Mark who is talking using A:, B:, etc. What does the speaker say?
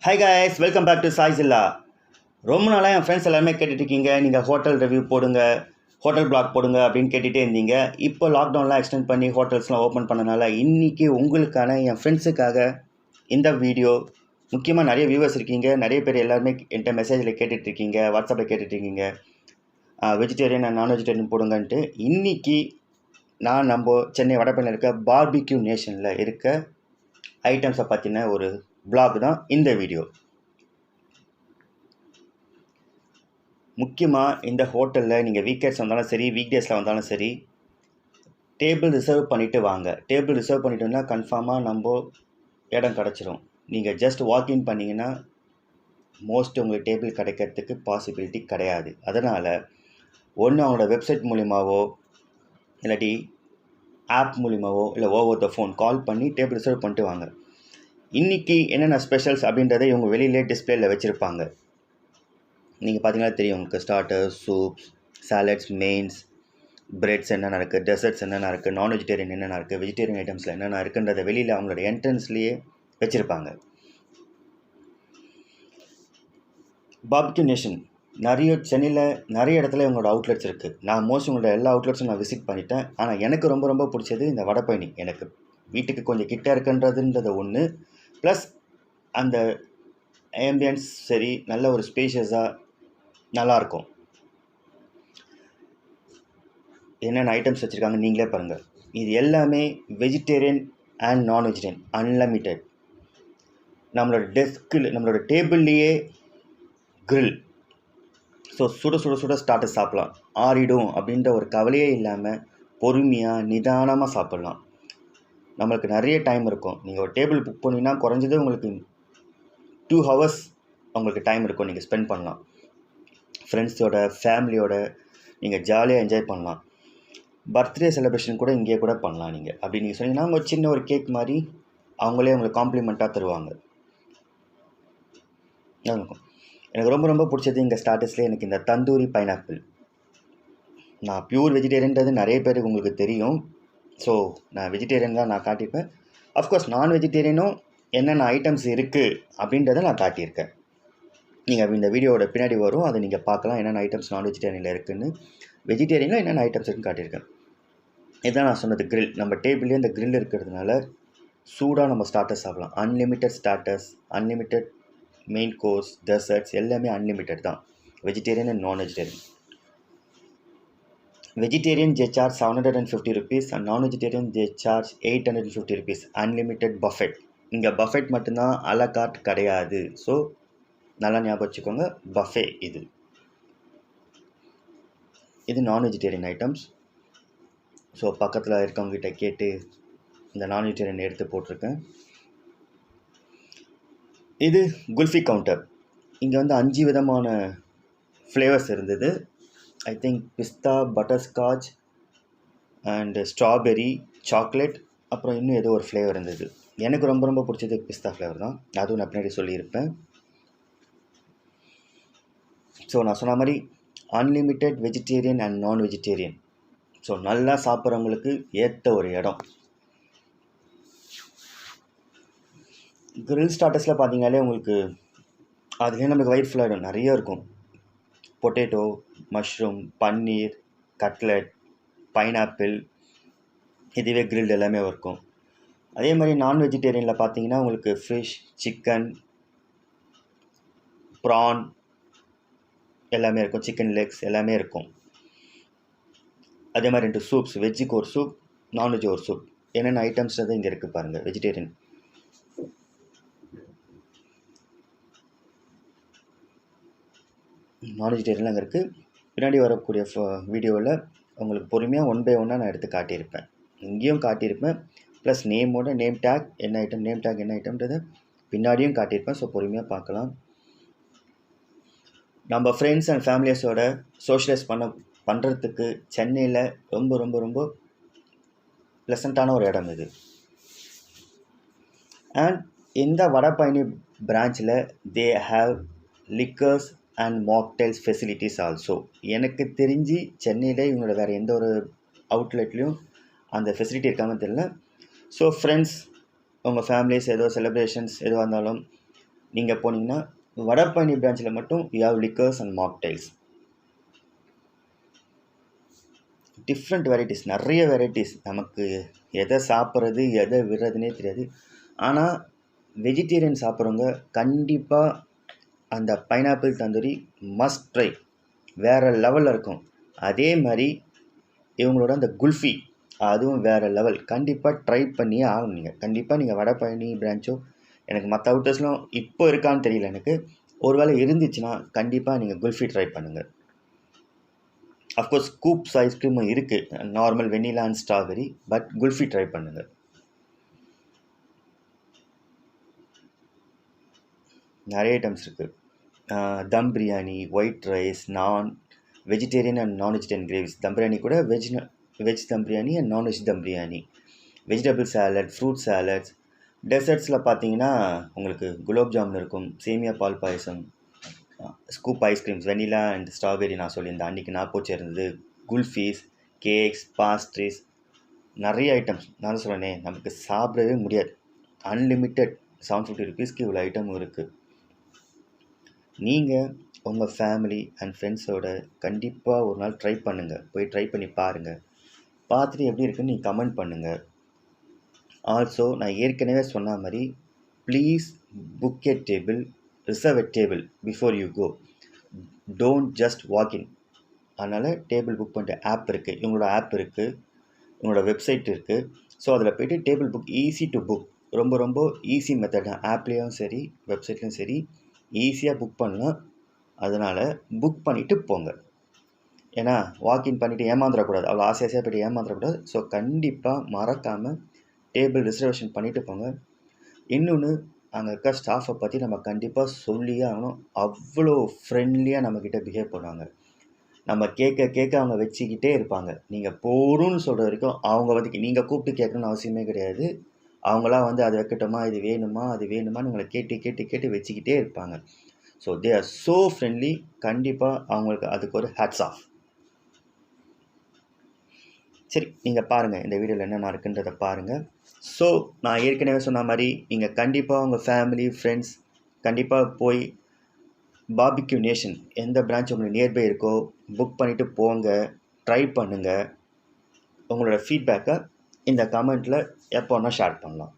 A: Hi guys, welcome back to சாய்ஸில்லா. ரொம்ப நாளாக என் ஃப்ரெண்ட்ஸ் எல்லாருமே கேட்டுட்ருக்கீங்க, நீங்கள் ஹோட்டல் ரிவ்யூ போடுங்க, ஹோட்டல் பிளாக் போடுங்க அப்படின்னு கேட்டுகிட்டே இருந்தீங்க. இப்போ லாக்டவுன்லாம் எக்ஸ்டெண்ட் பண்ணி ஹோட்டல்ஸ்லாம் ஓப்பன் பண்ணனால இன்றைக்கி உங்களுக்கான என் ஃப்ரெண்ட்ஸுக்காக இந்த வீடியோ. முக்கியமாக நிறைய வியூவர்ஸ் இருக்கீங்க, நிறைய பேர் எல்லாருமே என்கிட்ட மெசேஜில் கேட்டுட்ருக்கீங்க, வாட்ஸ்அப்பில் கேட்டுட்ருக்கீங்க வெஜிடேரியன் அண்ட் நான் வெஜிடேரியன் போடுங்கன்ட்டு. இன்றைக்கி நான் நம்ம சென்னை வடபழனியில் இருக்க பார்பிக்யூ நேஷனில் இருக்க ஐட்டம்ஸை பற்றின ஒரு பிளாக் தான் இந்த வீடியோ. முக்கியமாக இந்த ஹோட்டலில் நீங்கள் வீக்கெண்ட்ஸ் வந்தாலும் சரி, வீக்டேஸில் வந்தாலும் சரி, டேபிள் ரிசர்வ் பண்ணிவிட்டு வாங்க. டேபிள் ரிசர்வ் பண்ணிட்டு வந்தால் கன்ஃபார்மாக நம்ம இடம் கிடச்சிரும். நீங்கள் ஜஸ்ட் வாக்கின் பண்ணிங்கன்னா மோஸ்ட் உங்களுக்கு டேபிள் கிடைக்கிறதுக்கு பாசிபிலிட்டி கிடையாது. அதனால் ஒன்று அவங்களோட வெப்சைட் மூலிமாவோ இல்லாட்டி ஆப் மூலிமாவோ இல்லை ஓவர் த ஃபோன் கால் பண்ணி டேபிள் ரிசர்வ் பண்ணிட்டு வாங்க. இன்றைக்கி என்னென்ன ஸ்பெஷல்ஸ் அப்படின்றத இவங்க வெளியிலே டிஸ்பிளேயில் வச்சுருப்பாங்க. நீங்கள் பார்த்தீங்கன்னா தெரியும் உங்களுக்கு starters, soups, salads, mains, breads என்னென்ன இருக்குது, டெசர்ட்ஸ் என்னென்ன இருக்குது, நான் வெஜிடேரியன் என்னென்ன இருக்குது, வெஜிடேரியன் ஐட்டம்ஸில் என்னென்ன இருக்குன்றதை வெளியில் அவங்களோட என்ட்ரன்ஸ்லேயே வச்சுருப்பாங்க. பார்பிக்யூ நேஷன் சென்னையில் நிறைய இடத்துல இவங்களோட அவுட்லெட்ஸ் இருக்குது. நான் மோஸ்ட் உங்களோட எல்லா அவுட்லெட்ஸும் நான் விசிட் பண்ணிட்டேன். ஆனால் எனக்கு ரொம்ப ரொம்ப பிடிச்சது இந்த வடபழனி. எனக்கு வீட்டுக்கு கொஞ்சம் கிட்ட இருக்குன்றதுன்றது ஒன்று, ப்ளஸ் அந்த ஆம்பியன்ஸ் சரி, நல்ல ஒரு ஸ்பேஷியஸாக நல்லாயிருக்கும். என்னென்ன ஐட்டம்ஸ் வச்சுருக்காங்க நீங்களே பாருங்கள். இது எல்லாமே vegetarian and non vegetarian unlimited. நம்மளோட டெஸ்கில் நம்மளோட டேபிள்லேயே கிரில். ஸோ சுட சுட சுட ஸ்டார்டர் சாப்பிட்லாம். ஆறிடும் அப்படின்ற ஒரு கவலையே இல்லாமல் பொறுமையாக நிதானமாக சாப்பிட்லாம். நம்மளுக்கு நிறைய டைம் இருக்கும். நீங்கள் ஒரு டேபிள் புக் பண்ணிங்கன்னா குறைஞ்சது உங்களுக்கு 2 hours உங்களுக்கு டைம் இருக்கும். நீங்கள் ஸ்பெண்ட் பண்ணலாம். ஃப்ரெண்ட்ஸோட, ஃபேமிலியோட நீங்கள் ஜாலியாக என்ஜாய் பண்ணலாம். பர்த்டே செலிப்ரேஷன் கூட இங்கேயே கூட பண்ணலாம். நீங்கள் அப்படி நீங்கள் சொன்னீங்கன்னா அவங்க சின்ன ஒரு கேக் மாதிரி அவங்களே உங்களுக்கு காம்ப்ளிமெண்ட்டாக தருவாங்க. இருக்கும். எனக்கு ரொம்ப ரொம்ப பிடிச்சது இங்கே ஸ்டார்டர்ஸ்லேயே எனக்கு இந்த தந்தூரி பைனாப்பிள். நான் பியூர் வெஜிடேரியன்றது நிறைய பேருக்கு உங்களுக்கு தெரியும். ஸோ நான் வெஜிடேரியன் தான் நான் காட்டியிருப்பேன். அஃப்கோர்ஸ் நான் வெஜிடேரியனும் என்னென்ன ஐட்டம்ஸ் இருக்குது அப்படின்றத நான் காட்டியிருக்கேன். நீங்கள் இந்த வீடியோவோட பின்னாடி வரும், அதை நீங்கள் பார்க்கலாம் என்னென்ன ஐட்டம்ஸ் நான் வெஜிடேரியனில் இருக்குதுன்னு. வெஜிடேரியனில் என்னென்ன ஐட்டம்ஸ் இருக்குன்னு காட்டியிருக்கேன். இதுதான் நான் சொன்னது கிரில். நம்ம டேபிள்லேயே இந்த கிரில் இருக்கிறதுனால சூடாக நம்ம ஸ்டார்டர்ஸ் சாப்பிடலாம். Unlimited starters, unlimited main course, desserts எல்லாமே அன்லிமிட்டெட் தான். Vegetarian and non vegetarian. Vegetarian they charge 750 rupees and non-vegetarian they charge 850 rupees. Unlimited Buffett. இங்கே பஃபெட் மட்டும்தான், அலா கார்ட் கிடையாது. ஸோ நல்லா ஞாபகம் வச்சுக்கோங்க, பஃபே இது. இது நான் வெஜிடேரியன் ஐட்டம்ஸ். ஸோ பக்கத்தில் இருக்கவங்ககிட்ட கேட்டு இந்த நான் வெஜிடேரியன் எடுத்து போட்டிருக்கேன். இது குல்ஃபி கவுண்டர். இங்கே 5 விதமான ஃப்ளேவர்ஸ் இருந்தது. I think pista, butterscotch and strawberry, chocolate, அப்புறம் இன்னும் ஏதோ ஒரு ஃப்ளேவர் இருந்தது. எனக்கு ரொம்ப ரொம்ப பிடிச்சது பிஸ்தா ஃப்ளேவர் தான். அதுவும் நான் பின்னாடி சொல்லியிருப்பேன். ஸோ நான் சொன்ன மாதிரி unlimited vegetarian and non vegetarian. So நல்லா சாப்பிட்றவங்களுக்கு ஏற்ற ஒரு இடம். கிரில் ஸ்டார்டர்ஸில் பார்த்தீங்கனாலே உங்களுக்கு அதுலேயே நமக்கு வயிறு ஃபுல்லாகிடும். நிறைய இருக்கும். பொட்டேட்டோ, மஷ்ரூம், பன்னீர், கட்லட், பைனாப்பிள், இதுவே கிரில்டு எல்லாமே இருக்கும். அதே மாதிரி நான் வெஜிடேரியனில் பார்த்தீங்கன்னா உங்களுக்கு ஃபிஷ், சிக்கன், ப்ரான் எல்லாமே இருக்கும். சிக்கன் லெக்ஸ் எல்லாமே இருக்கும். அதே மாதிரி 2 சூப்ஸ், வெஜ்ஜுக்கு ஒரு சூப், நான்வெஜ் ஒரு சூப். என்னென்ன ஐட்டம்ஸ் தான் இங்கே இருக்குது பாருங்கள். வெஜிடேரியன் நான் வெஜிடேரியன்லாம் அங்கே இருக்குது. பின்னாடி வரக்கூடிய வீடியோவில் உங்களுக்கு பொறுமையாக 1 by 1 நான் எடுத்து காட்டியிருப்பேன். இங்கேயும் காட்டியிருப்பேன். ப்ளஸ் நேம் டேக் என்ன ஐட்டம்ன்றதை பின்னாடியும் காட்டியிருப்பேன். ஸோ பொறுமையாக பார்க்கலாம். நம்ம ஃப்ரெண்ட்ஸ் அண்ட் ஃபேமிலிஸோட சோஷியலைஸ் பண்ணுறதுக்கு சென்னையில் ரொம்ப ரொம்ப ரொம்ப ப்ளசண்ட்டான ஒரு இடம் இது. அண்ட் இந்த வடபழனி பிரான்ச்சில் they have liquors and mocktails facilities also. எனக்கு தெரிஞ்சு சென்னையில் இவங்களோட வேறு எந்த ஒரு அவுட்லெட்லேயும் அந்த ஃபெசிலிட்டி இருக்காங்கன்னு தெரியல. ஸோ ஃப்ரெண்ட்ஸ், உங்கள் ஃபேமிலிஸ் ஏதோ செலிப்ரேஷன்ஸ் எதுவாக இருந்தாலும் நீங்கள் போனீங்கன்னா வடபழனி பிரான்ச்சில் மட்டும் you have lickers and mocktails. Different varieties, நிறைய வெரைட்டிஸ். நமக்கு எதை சாப்பிட்றது எதை விடுறதுனே தெரியாது. ஆனால் வெஜிடேரியன் சாப்பிட்றவங்க கண்டிப்பாக அந்த பைனாப்பிள் தந்தூரி மஸ்ட் ட்ரை, வேறு லெவலில் இருக்கும். அதே மாதிரி இவங்களோட அந்த குல்ஃபி அதுவும் வேறு லெவல். கண்டிப்பாக ட்ரை பண்ணியே ஆகணும். கண்டிப்பாக நீங்கள் வடபழனி பிரான்ச்சோ, எனக்கு மற்ற அவுட்டர்ஸ்லாம் இப்போ இருக்கான்னு தெரியல எனக்கு, ஒருவேளை இருந்துச்சுன்னா கண்டிப்பாக நீங்கள் குல்ஃபி ட்ரை பண்ணுங்கள். அஃப்கோர்ஸ் ஸ்கூப்ஸ் ஐஸ்கிரீமும் இருக்குது, normal vanilla and strawberry. But kulfi try பண்ணுங்கள். நிறைய ஐட்டம்ஸ் இருக்குது. Dum biryani, white rice, naan, vegetarian and non vegetarian gravies. Dum biryani கூட veg dum biryani and non veg dum biryani, vegetable salad, fruit salads. டெசர்ட்ஸில் பார்த்தீங்கன்னா உங்களுக்கு குலோப் ஜாமுன் இருக்கும், சேமியா பால் payasam, scoop ice creams, vanilla and strawberry நான் சொல்லியிருந்தேன் அன்றைக்கி நான் போச்சு இருந்தது, குல்ஃபீஸ், கேக்ஸ், பாஸ்ட்ரிஸ், நிறைய ஐட்டம்ஸ். நான் சொல்கிறேனே, நமக்கு சாப்பிடவே முடியாது. அன்லிமிட்டெட் 750 ருபீஸ்க்கு இவ்வளோ ஐட்டமும் இருக்குது. நீங்கள் உங்கள் ஃபேமிலி அண்ட் ஃப்ரெண்ட்ஸோட கண்டிப்பாக ஒரு நாள் ட்ரை பண்ணுங்கள். போய் ட்ரை பண்ணி பாருங்கள். பார்த்துட்டு எப்படி இருக்குன்னு நீங்கள் கமெண்ட் பண்ணுங்கள். ஆல்சோ நான் ஏற்கனவே சொன்ன மாதிரி please book a table, reserve a table before you go. Don't just walk in. அதனால் டேபிள் புக் பண்ணிட்டு ஆப் இருக்குது, இவங்களோட ஆப் இருக்குது, இவங்களோட வெப்சைட் இருக்குது. ஸோ அதில் போய்ட்டு table book easy to book, ரொம்ப ரொம்ப ஈஸி மெத்தட் தான். ஆப்லேயும் சரி வெப்சைட்லேயும் சரி ஈஸியாக புக் பண்ணலாம். அதனால் புக் பண்ணிவிட்டு போங்க. ஏன்னா வாக்கின் பண்ணிவிட்டு ஏமாந்துடக்கூடாது, அவ்வளோ ஆசையாக போய்ட்டு ஏமாந்துடக்கூடாது. ஸோ கண்டிப்பாக மறக்காமல் டேபிள் ரிசர்வேஷன் பண்ணிவிட்டு போங்க. இன்னொன்று, அங்கே இருக்க ஸ்டாஃபை பற்றி நம்ம கண்டிப்பாக சொல்லியே ஆகணும். அவ்வளோ ஃப்ரெண்ட்லியாக நம்மக்கிட்ட பிஹேவ் பண்ணுவாங்க. நம்ம கேட்க அவங்க வச்சுக்கிட்டே இருப்பாங்க. நீங்கள் போகணுன்னு சொல்கிற வரைக்கும் அவங்க வந்து நீங்கள் கூப்பிட்டு கேட்கணுன்னு அவசியமே கிடையாது. அவங்களாம் வந்து அது வைக்கட்டுமா, இது வேணுமா, அது வேணுமான்னு உங்களை கேட்டு வச்சுக்கிட்டே இருப்பாங்க. So they are so friendly. கண்டிப்பாக அவங்களுக்கு அதுக்கு ஒரு ஹேட்ஸ் ஆஃப். சரி, நீங்கள் பாருங்கள், இந்த வீடியோவில் என்னென்ன இருக்குன்றதை பாருங்கள். ஸோ நான் ஏற்கனவே சொன்ன மாதிரி நீங்கள் கண்டிப்பாக உங்கள் ஃபேமிலி ஃப்ரெண்ட்ஸ் கண்டிப்பாக போய் பார்பிக்யூ நேஷன் எந்த பிரான்ச் உங்களுக்கு நியர்பை இருக்கோ புக் பண்ணிவிட்டு போங்க, ட்ரை பண்ணுங்கள். உங்களோட ஃபீட்பேக்கை இந்த கமெண்ட்டில் எப்போ வேணால் ஷேர் பண்ணலாம்.